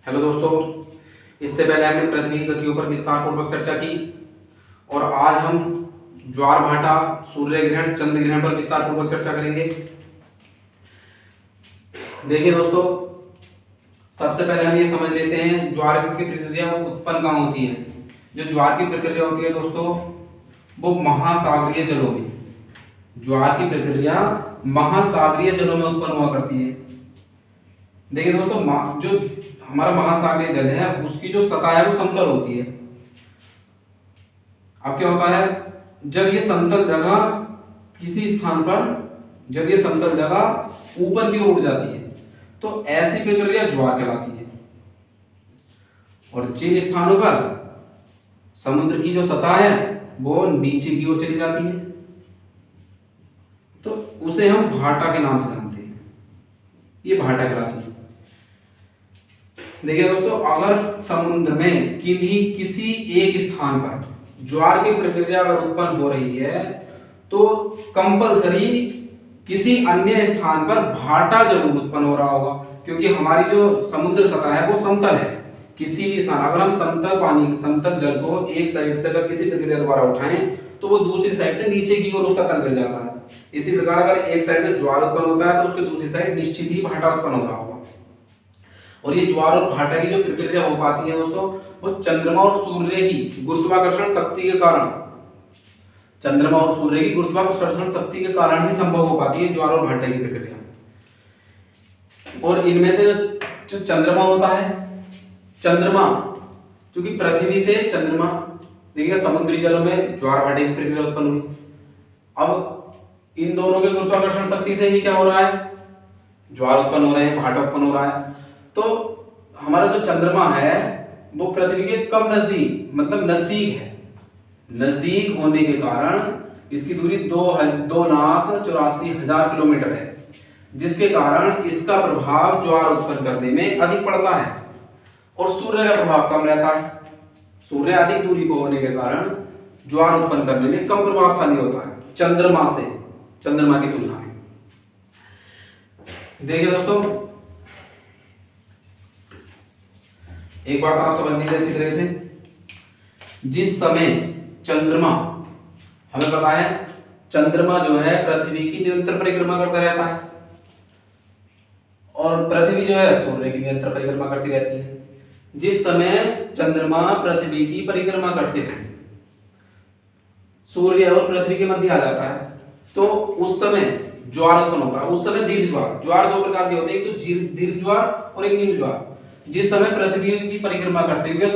Hello दोस्तों, इससे पहले हमने पृथ्वी की गतियों पर विस्तार पूर्वक चर्चा की और आज हम ज्वार भाटा, सूर्य ग्रहण, चंद्र ग्रहण पर विस्तार पूर्वक चर्चा करेंगे। देखिए दोस्तों, सबसे पहले हम ये समझ लेते हैं ज्वार की प्रक्रिया उत्पन्न कहाँ होती है। जो ज्वार की प्रक्रिया होती है दोस्तों, वो महासागरीय जलों में, ज्वार की प्रक्रिया महासागरीय जलों में उत्पन्न हुआ करती है। देखिए दोस्तों, जो हमारा महासागरीय जल है उसकी जो सतह है वो समतल होती है। अब क्या होता है, जब ये समतल जगह किसी स्थान पर, जब ये समतल जगह ऊपर की ओर उठ जाती है तो ऐसी प्रक्रिया ज्वार कहलाती है। और जिन स्थानों पर समुद्र की जो सतह है वो नीचे की ओर चली जाती है तो उसे हम भाटा के नाम से जानते हैं, ये भाटा कहलाती है। देखिए दोस्तों, अगर समुद्र में किसी एक स्थान पर ज्वार की प्रक्रिया अगर उत्पन्न हो रही है तो कंपलसरी किसी अन्य स्थान पर भाटा जरूर उत्पन्न हो रहा होगा, क्योंकि हमारी जो समुद्र सतह है वो समतल है। किसी भी स्थान, अगर हम समतल पानी, समतल जल को एक साइड से अगर किसी प्रक्रिया द्वारा उठाएं तो वो दूसरी साइड से नीचे की ओर उसका तल गिर जाता है। इसी प्रकार अगर एक साइड से ज्वार उत्पन्न होता है तो उसके दूसरी साइड निश्चित ही भाटा उत्पन्न हो रहा होगा। और ये ज्वार और भाटा की जो प्रक्रिया हो पाती है दोस्तों, वो चंद्रमा और सूर्य की गुरुत्वाकर्षण शक्ति के कारण, चंद्रमा और सूर्य की गुरुत्वाकर्षण शक्ति के कारण ही संभव हो पाती है ज्वार और भाटा की प्रक्रिया। और इनमें से जो चंद्रमा होता है, चंद्रमा क्योंकि पृथ्वी से चंद्रमा, देखिए समुद्री जलों में ज्वार भाटे की प्रक्रिया उत्पन्न हुई। अब इन दोनों के गुरुत्वाकर्षण शक्ति से ही क्या हो रहा है, ज्वार उत्पन्न हो रहे हैं, भाटा उत्पन्न हो रहा है। तो हमारा जो चंद्रमा है वो पृथ्वी के कम नजदीक, मतलब नजदीक है। नजदीक होने के कारण इसकी दूरी 2,84,000 किलोमीटर है, जिसके कारण इसका प्रभाव ज्वार उत्पन्न करने में अधिक पड़ता है और सूर्य का प्रभाव कम रहता है। सूर्य अधिक दूरी पर होने के कारण ज्वार उत्पन्न करने में कम प्रभावशाली होता है चंद्रमा से, चंद्रमा की तुलना में। देखिए दोस्तों, एक बात आप समझ लीजिए अच्छी तरह से। जिस समय चंद्रमा, हमें पता है चंद्रमा जो है पृथ्वी की निरंतर परिक्रमा करता रहता है और पृथ्वी जो है सूर्य की निरंतर परिक्रमा करती रहती है। जिस समय चंद्रमा पृथ्वी की परिक्रमा करते थे, सूर्य और पृथ्वी के मध्य आ जाता है तो उस समय ज्वार उत्पन्न होता है। उस समय दीर्घ ज्वार, ज्वार दो प्रकार के होते हैं, एक तो दीर्घ ज्वार और एक नील ज्वार। जिस समय पृथ्वी की परिक्रमा करते हुए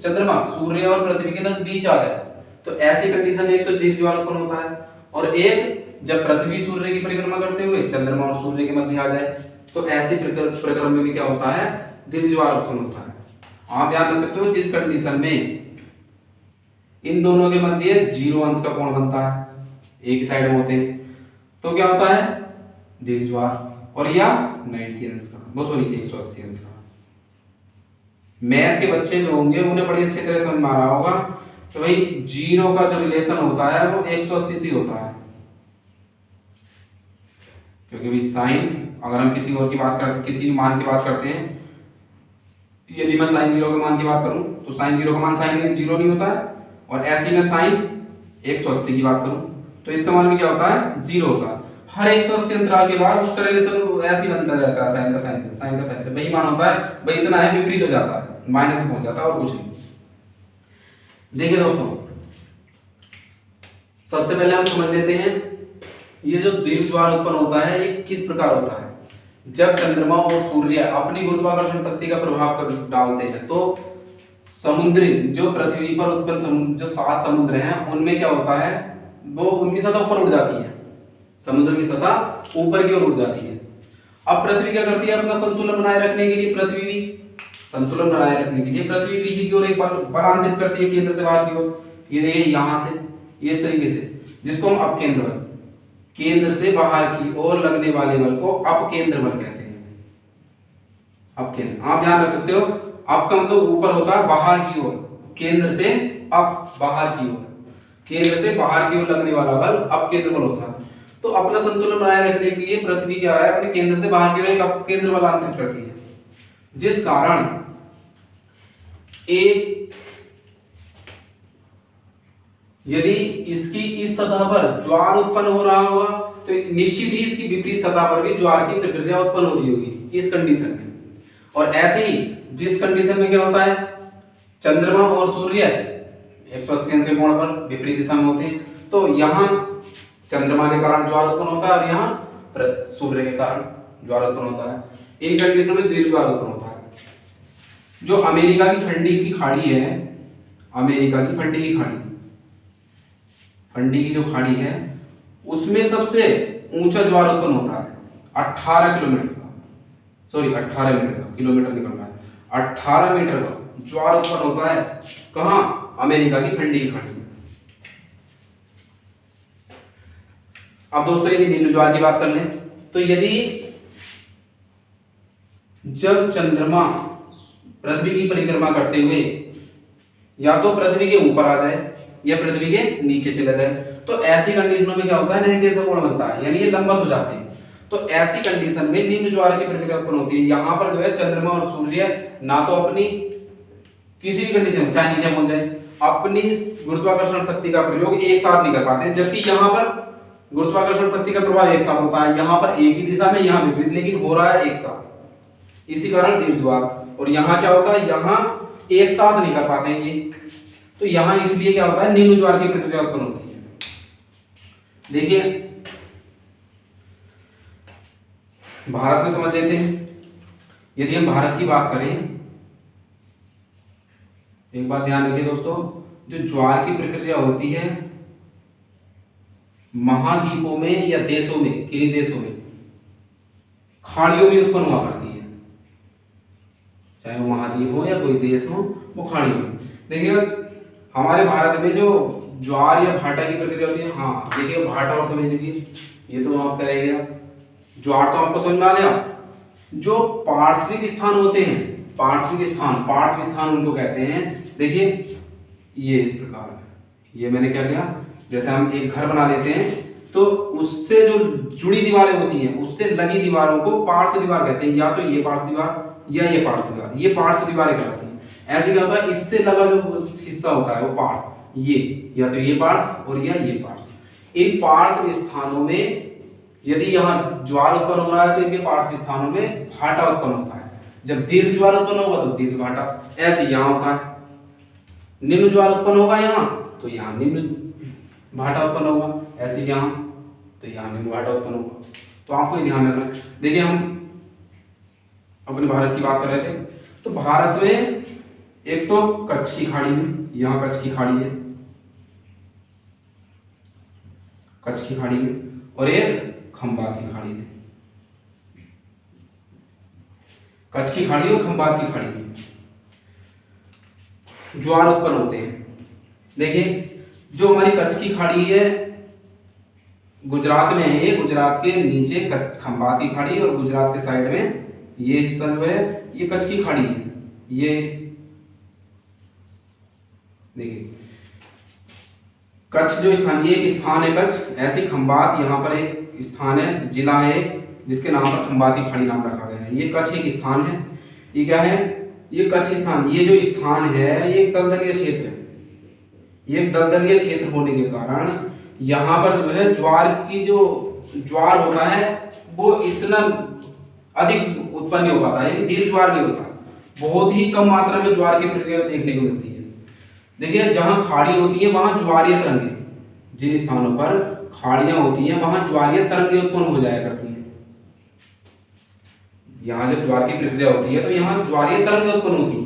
चंद्रमा सूर्य और पृथ्वी के बीच आ जाए तो ऐसी कंडीशन में एक तो दीर्घ ज्वार उत्पन्न होता है, और एक जब पृथ्वी सूर्य की परिक्रमा करते हुए चंद्रमा और सूर्य के मध्य आ जाए तो ऐसी परिक्रमा में भी क्या होता है, दीर्घ ज्वार उत्पन्न होता है। आप ध्यान रख सकते हो, जिस कंडीशन में इन दोनों के मध्य 0 अंश का कोण बनता है, एक ही साइड में होते हैं, तो क्या होता है, दीर्घ ज्वार। और या 90 अंश का, वो सॉरी 180 अंश का। मैथ के बच्चे जो होंगे उन्हें बड़ी अच्छी तरह समझ में आ रहा होगा तो भाई 0 का जो रिलेशन होता है वो 180 से होता है, क्योंकि भाई साइन, अगर हम किसी और की बात करते, किसी भी मान की बात करते हैं, यदि मैं साइन 0 के मान की बात करूं तो साइन 0 का मान साइन 0 नहीं होता है, और ऐसे में साइन 180 की बात करूं तो इसका मान भी क्या होता है, 0 होता है। हर 180 अंतराल के बाद उसका रिलेशन ऐसे ही बनता जाता है, साइन का साइन से, साइन का साइन से वही मान होता है, भाई इतना है, विपरीत हो जाता है, माइनस में पहुंच जाता है और कुछ नहीं। देखिए दोस्तों, सबसे पहले हम समझ लेते हैं ये जो दीर्घ ज्वार उत्पन्न होता है ये किस प्रकार होता है। जब चंद्रमा और सूर्य अपनी गुरुत्वाकर्षण शक्ति का प्रभाव डालते हैं तो समुद्री, जो पृथ्वी पर उत्पन्न जो 7 समुद्र हैं उनमें क्या होता है, वो उनकी सतह ऊपर उठ जाती है, समुद्र की सतह ऊपर की ओर उठ जाती है। अब पृथ्वी क्या करती है, अपना संतुलन बनाए रखने के लिए, पृथ्वी भी संतुलन बनाए रखने के लिए पृथ्वी पीछे की ओर एक बलांतरित करती है, केंद्र से बाहर की ओर। ये देखिए यहां से, ये इस तरीके से, जिसको हम अपकेंद्र बल, केंद्र से बाहर की ओर लगने वाले बल को अपकेंद्र बल कहते हैं। अपकेंद्र, आप ध्यान रख सकते हो, अप का मतलब ऊपर होता है, बाहर की ओर, केंद्र से अप, बाहर की ओर, केंद्र से बाहर की ओर लगने वाला बल अपकेंद्र बल होता है। तो अपना संतुलन बनाए रखने के लिए पृथ्वी क्या है, अपने केंद्र से बाहर की ओर एक अपकेंद्र बल अंतरित करती है। जिस कारण एक यदि इसकी इस सतह पर ज्वार उत्पन्न हो रहा होगा तो निश्चित ही इसकी विपरीत सतह पर भी ज्वार की प्रक्रिया उत्पन्न हो रही होगी इस कंडीशन में। और ऐसे ही जिस कंडीशन में क्या होता है, चंद्रमा और सूर्य 180 अंश के कोण पर विपरीत दिशा में होते हैं, तो यहाँ चंद्रमा के कारण ज्वार उत्पन्न होता है और यहाँ सूर्य के कारण ज्वार उत्पन्न होता है। इन कंडीशनों में दीर्घ ज्वार उत्पन्न होता है। जो अमेरिका की फंडी की खाड़ी है, अमेरिका की फंडी की खाड़ी, फंडी की जो खाड़ी है उसमें सबसे ऊंचा ज्वार उत्पन्न होता है 18 किलोमीटर का, सॉरी 18 मीटर का, किलोमीटर निकल रहा है, 18 मीटर का ज्वार उत्पन्न होता है। कहां? अमेरिका की फंडी की खाड़ी में। अब दोस्तों यदि निम्न ज्वार की बात कर लें तो यदि जब चंद्रमा पृथ्वी की परिक्रमा करते हुए या तो पृथ्वी के ऊपर आ जाए या पृथ्वी के नीचे चला जाए, तो ऐसी कंडीशनों में क्या होता है, 90 अंश कोण बनता है, यानी ये लंबवत हो जाते हैं। तो ऐसी कंडीशन में निम्न ज्वार की प्रक्रिया उत्पन्न होती है। यहाँ पर जो है चंद्रमा और सूर्य ना तो अपनी किसी भी कंडीशन चाहे नीचे पहुंच जाए अपनी गुरुत्वाकर्षण शक्ति का प्रयोग एक साथ नहीं कर पाते हैं, जबकि यहाँ पर गुरुत्वाकर्षण शक्ति का प्रभाव एक साथ होता है। यहाँ पर एक ही दिशा में, यहाँ विपरीत, लेकिन हो रहा है एक साथ, इसी कारण दीर्घ ज्वार। और यहाँ क्या होता है, यहाँ एक साथ नहीं कर पाते हैं ये, तो यहाँ इसलिए क्या होता है, निम्न ज्वार की प्रक्रिया उत्पन्न होती है। देखिए भारत में समझ लेते हैं। यदि हम भारत की बात करें, एक बात ध्यान रखिए दोस्तों, जो ज्वार की प्रक्रिया होती है महाद्वीपों में या देशों में, किन्हीं देशों में खाड़ियों में उत्पन्न हुआ करती है, चाहे वो महाद्वीप हो या कोई देश हो, वो खाड़ियों में। देखिएगा हमारे भारत में जो ज्वार या भाटा की प्रक्रिया होती है, हाँ देखिए भाटा और समझ लीजिए, ये तो आपका रह गया। ज्वार तो आपको समझ में आ गया। जो पार्श्विक स्थान होते हैं, पार्श्विक स्थान उनको कहते हैं। देखिए ये इस प्रकार है, ये मैंने क्या किया, जैसे हम एक घर बना लेते हैं तो उससे जो जुड़ी दीवारें होती हैं उससे लगी दीवारों को पार्श्व दीवार कहते हैं, या तो ये पार्श्व दीवार या ये पार्श्व दीवार, ये पार्श्व दीवारें कहलाती हैं। ऐसे क्या होता है, इससे लगा जो हिस्सा होता है वो पार्श्व, ये या तो ये पार्श्व और या ये पार्श्व। इन पार्श्व स्थानों में यदि यहाँ ज्वार उत्पन्न हो रहा है तो इनके पार्श्व स्थानों में भाटा उत्पन्न होता है। जब दीर्घ ज्वार उत्पन्न होगा तो दीर्घ भाटा, ऐसे यहाँ होता है। निम्न ज्वार उत्पन्न होगा यहाँ तो यहाँ निम्न भाटा उत्पन्न होगा, ऐसे यहाँ तो यहाँ निम्न भाटा उत्पन्न होगा। तो आपको ध्यान रखना। देखिए हम अपने भारत की बात कर रहे थे, तो भारत में एक तो कच्छ की खाड़ी में, यहाँ कच्छ की खाड़ी है, कच्छ की खाड़ी में, और एक खंबात की खाड़ी में, कच्छ की खाड़ी और खंबात की खाड़ी में ज्वार उत्पन्न होते हैं। देखिए जो हमारी कच्छ की खाड़ी है गुजरात में है, ये गुजरात के नीचे खंबात की खाड़ी और गुजरात के साइड में ये हिस्सा जो है ये कच्छ की खाड़ी है। ये देखिए कच्छ जो स्थान, ये एक स्थान है कच्छ, ऐसी खंबात यहाँ पर एक स्थान है, जिला है जिसके नाम पर खंबात की खाड़ी नाम रखा गया है। ये कच्छ एक स्थान है। ये क्या है, ये कच्छ स्थान, ये जो स्थान है ये एक दलदलीय क्षेत्र है। ये एक दलदलीय क्षेत्र होने के कारण यहाँ पर जो है ज्वार की जो ज्वार होता है वो इतना अधिक उत्पन्न नहीं हो पाता है, यानी दीर्घ ज्वार नहीं होता, बहुत ही कम मात्रा में ज्वार की प्रक्रिया देखने को मिलती है। देखिए जहां खाड़ी होती है वहां ज्वारीय तरंगे, जिन स्थानों पर खाड़ियां होती हैं वहां ज्वारीय तरंगे उत्पन्न हो जाया करती हैं। यहाँ जब ज्वार की प्रक्रिया होती है तो यहाँ ज्वारीय तरंगे उत्पन्न होती हैं।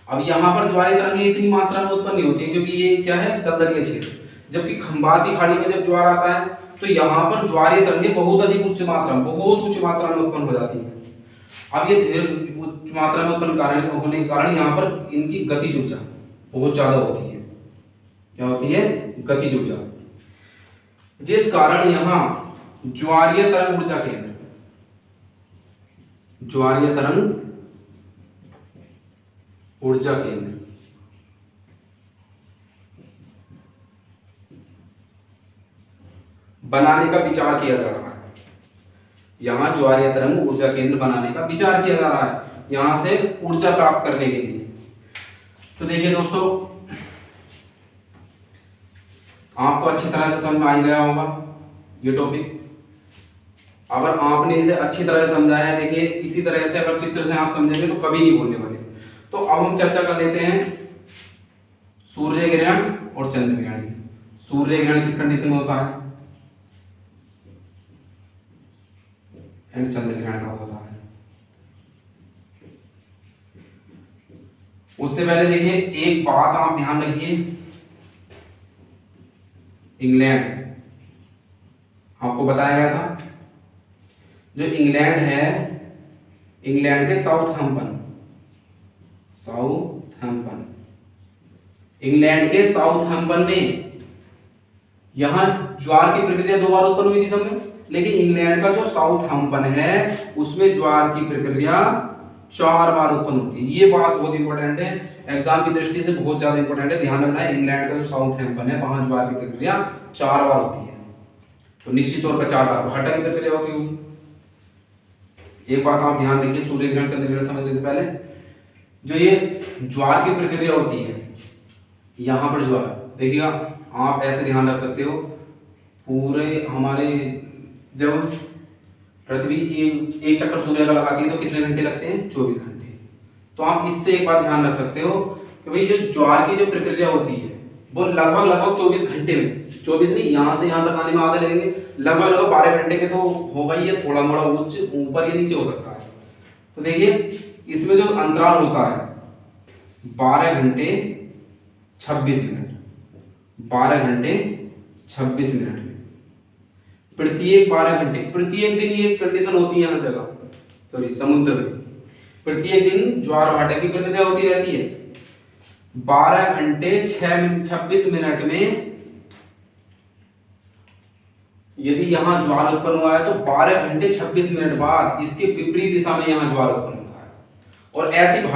अब यहाँ पर ज्वारीय तरंगे इतनी मात्रा में उत्पन्न नहीं होती है क्योंकि ये क्या है, दलदलीय क्षेत्र। जबकि खंबात की खाड़ी में जब ज्वार आता है तो यहाँ पर ज्वारीय तरंगे बहुत अधिक उच्च मात्रा में, बहुत उच्च मात्रा में उत्पन्न हो जाती है। अब ये उच्च मात्रा में उत्पन्न होने के कारण यहाँ पर इनकी गतिज ऊर्जा बहुत ज्यादा होती है। क्या होती है, गतिज ऊर्जा, जिस कारण यहाँ ज्वारीय तरंग ऊर्जा केंद्र, ज्वारीय तरंग ऊर्जा केंद्र बनाने का विचार किया जा रहा है। यहाँ ज्वारीय तरंग ऊर्जा केंद्र बनाने का विचार किया जा रहा है। यहाँ से ऊर्जा प्राप्त करने के लिए। तो देखिए दोस्तों, आपको अच्छी तरह से समझ में आ गया होगा ये टॉपिक। अगर आपने इसे अच्छी तरह से समझा है, देखिए इसी तरह से अगर चित्र से आप समझेंगे तो कभी नहीं भूलने वाले। तो अब हम चर्चा कर लेते हैं सूर्य ग्रहण और चंद्र ग्रहण की। सूर्य ग्रहण किस कंडीशन में होता है एंड चंद्र ग्रहण कब होता है। उससे पहले देखिए एक बात आप ध्यान रखिए, इंग्लैंड आपको बताया गया था, जो इंग्लैंड है, इंग्लैंड के साउथहैम्पटन, इंग्लैंड के साउथहैम्पटन में यहां ज्वार की प्रक्रिया 2 बार उत्पन्न हुई थी सब में, लेकिन इंग्लैंड का जो साउथहैम्पटन है उसमें ज्वार की प्रक्रिया 4 बार उत्पन्न होती है। ये बात बहुत इंपॉर्टेंट है, एग्जाम की दृष्टि से बहुत ज्यादा इंपॉर्टेंट है, ध्यान रखना है। इंग्लैंड का जो साउथहैम्पटन है वहां ज्वार की प्रक्रिया 4 बार होती है, तो निश्चित तौर पर 4 बार भाटा की प्रक्रिया होती होगी। एक बात आप ध्यान रखिए, सूर्य ग्रहण चंद्र ग्रहण समझने से पहले जो ये ज्वार की प्रक्रिया होती है, यहां पर ज्वार देखिएगा, आप ऐसे ध्यान रख सकते हो, पूरे हमारे जब पृथ्वी एक चक्कर सूर्य का लगाती है तो कितने घंटे लगते हैं, 24 घंटे। तो आप इससे एक बात ध्यान रख सकते हो कि भाई जो ज्वार की जो प्रक्रिया होती है वो लगभग 24 घंटे में, 24 नहीं, यहाँ से यहाँ तक आने में आधे लगेंगे, लगभग 12 घंटे के तो होगा ही है, थोड़ा मोड़ा ऊपर या नीचे हो सकता है। तो देखिए इसमें जो अंतराल होता है 12 घंटे 26 मिनट, 12 घंटे 26 मिनट में प्रत्येक 12 घंटे, प्रत्येक दिन ये कंडीशन होती है हर जगह, सॉरी समुद्र में प्रत्येक दिन ज्वार भाटे की प्रक्रिया होती रहती है। 12 घंटे 26 मिनट में यदि यहां ज्वार उत्पन्न हुआ है तो 12 घंटे 26 मिनट बाद इसके विपरीत दिशा में यहां ज्वार उत्पन्न होता है। और ऐसी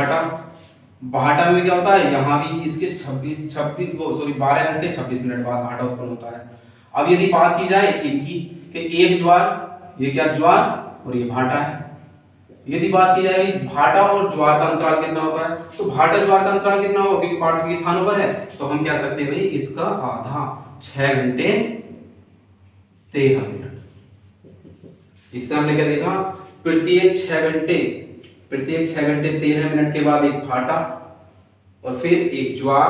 भाटा में क्या होता है, यहां भी इसके 12 घंटे 26 मिनट बाद भाटा उत्पन्न होता है। अब यदि बात की जाए इनकी कि एक ज्वार, ये क्या ज्वार और ये भाटा है, यदि बात की जाए भाटा और ज्वार का अंतराल कितना होता है, तो भाटा ज्वार का अंतराल कितना होगा, क्योंकि पार्श्विक स्थानों पर है, तो हम कह सकते हैं भाई इसका आधा, 6 घंटे 13 मिनट। इससे हमने क्या देखा, प्रत्येक 6 घंटे 13 मिनट के बाद एक भाटा और फिर एक ज्वार,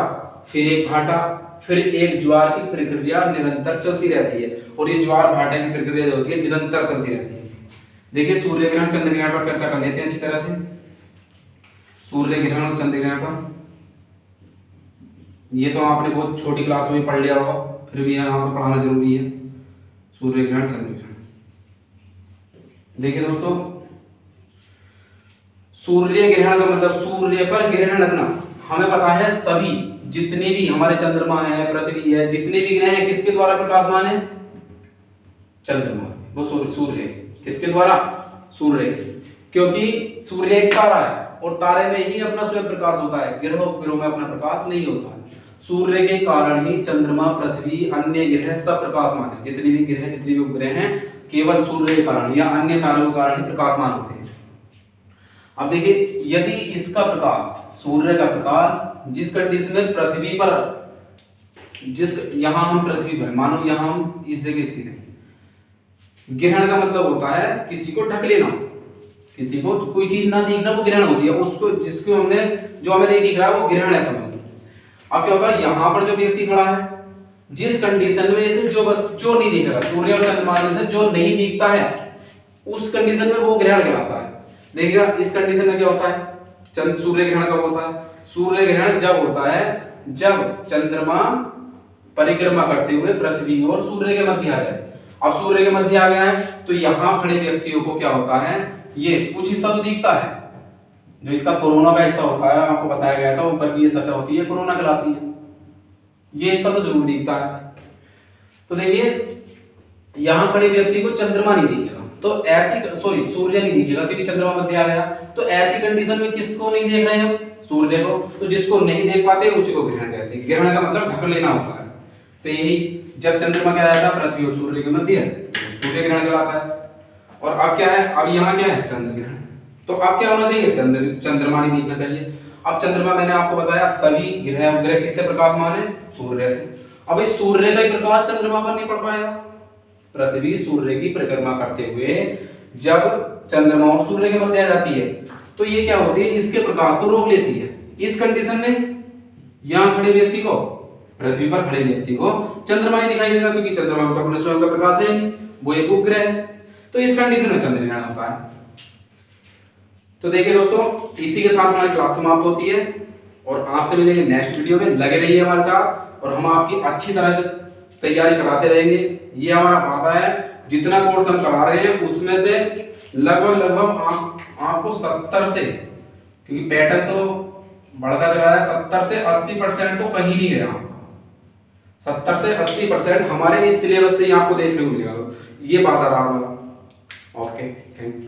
फिर एक भाटा, फिर एक ज्वार की प्रक्रिया निरंतर चलती रहती है। और ये ज्वार भाटा की प्रक्रिया जो होती है निरंतर चलती रहती है। देखिए सूर्य ग्रहण चंद्र ग्रहण पर चर्चा कर लेते हैं अच्छी तरह से। सूर्य ग्रहण और चंद्र ग्रहण का ये तो आपने बहुत छोटी क्लास में पढ़ लिया होगा, फिर भी यहाँ पर पढ़ाना जरूरी है। सूर्य ग्रहण चंद्र ग्रहण, देखिए दोस्तों, सूर्य ग्रहण का मतलब सूर्य पर ग्रहण लगना। हमें पता है सभी जितने भी हमारे चंद्रमा है, पृथ्वी है, जितने भी ग्रह हैं किसके द्वारा प्रकाशमान है, चंद्रमा, वो सूर्य किसके द्वारा, सूर्य, क्योंकि सूर्य एक तारा है और तारे में ही अपना स्वयं प्रकाश होता है, ग्रहों में अपना प्रकाश नहीं होता है। सूर्य के कारण ही चंद्रमा, पृथ्वी, अन्य ग्रह सब प्रकाशमान है। जितने भी ग्रह, जितने भी उपग्रह हैं केवल सूर्य के कारण या अन्य तारों के कारण ही प्रकाशमान होते हैं। अब देखिए यदि इसका प्रकाश, सूर्य का प्रकाश जिस कंडीशन में पृथ्वी पर, यहां हम पृथ्वी पर, मानो यहां हम इस जगह स्थित हैं, ग्रहण का मतलब होता है किसी को ढक लेना, किसी को कोई चीज ना दिखना, वो ग्रहण होती है। उसको जिसको हमने, जो हमें नहीं दिख रहा है वो ग्रहण है समझ। अब क्या होता है, यहां पर जो व्यक्ति खड़ा है, जिस कंडीशन में से जो नहीं दिखेगा, सूर्य और चंद्रमा में से जो नहीं दिखता है उस कंडीशन में वो ग्रहण कहलाता है। देखिएगा इस कंडीशन में क्या होता है, सूर्य ग्रहण कब होता है, सूर्य ग्रहण जब होता है जब चंद्रमा परिक्रमा करते हुए पृथ्वी और सूर्य के मध्य आ जाए। अब सूर्य के मध्य आ गया है तो यहां खड़े व्यक्तियों को क्या होता है, ये कुछ हिस्सा तो दिखता है, जो इसका कोरोना का हिस्सा होता है, आपको बताया गया था, ऊपर की ये सतह होती है कोरोना कहलाती है, ये हिस्सा तो जरूर दिखता है। तो देखिए यहां खड़े व्यक्ति को चंद्रमा नहीं दिखेगा, तो ऐसी सूर्य नहीं दिखेगा क्योंकि चंद्रमा मध्य आ गया। तो ऐसी कंडीशन में किसको नहीं देख रहे हैं, सूर्य को। तो जिसको नहीं देख पाते उसी को ग्रहण कहते हैं। ग्रहण का मतलब ढक लेना होता है। तो यही जब चंद्रमा क्या आया था पृथ्वी और सूर्य के मध्य, तो सूर्य ग्रहण कहलाता है। और अब क्या है, अब यहाँ क्या है, चंद्र ग्रहण। तो अब क्या होना चाहिए, चंद्रमा नहीं दिखना चाहिए। अब चंद्रमा मैंने आपको बताया सभी ग्रह उपग्रह किससे प्रकाशमान है, सूर्य से। अब इस सूर्य का ही प्रकाश चंद्रमा पर नहीं पड़ पाएगा। पृथ्वी सूर्य की परिक्रमा करते हुए जब चंद्रमा और सूर्य के मध्य आ जाती है तो ये क्या होती है, इसके प्रकाश को रोक लेती है। इस कंडीशन में यहां खड़े व्यक्ति को, पृथ्वी पर खड़े व्यक्ति को चंद्रमा नहीं दिखाई देगा, क्योंकि चंद्रमा में तो अपने स्वयं का प्रकाश है नहीं, वो एक उपग्रह है। तो इस कंडीशन में चंद्रग्रहण होता है। तो देखिए दोस्तों, इसी के साथ हमारी क्लास समाप्त होती है और आपसे मिलेंगे नेक्स्ट वीडियो में। लगे रहिए हमारे साथ और हम आपकी अच्छी तरह से तैयारी कराते रहेंगे। ये हमारा वादा है, जितना कोर्स हम करा रहे हैं उसमें से लगभग आपको 70 से, क्योंकि पैटर्न तो बढ़ता चला है, 70 से 80% तो कहीं नहीं गया। 70 से 80% हमारे इस सिलेबस से ही आपको देखने को मिलेगा। ये वादा रहा हमारा। Okay, thanks.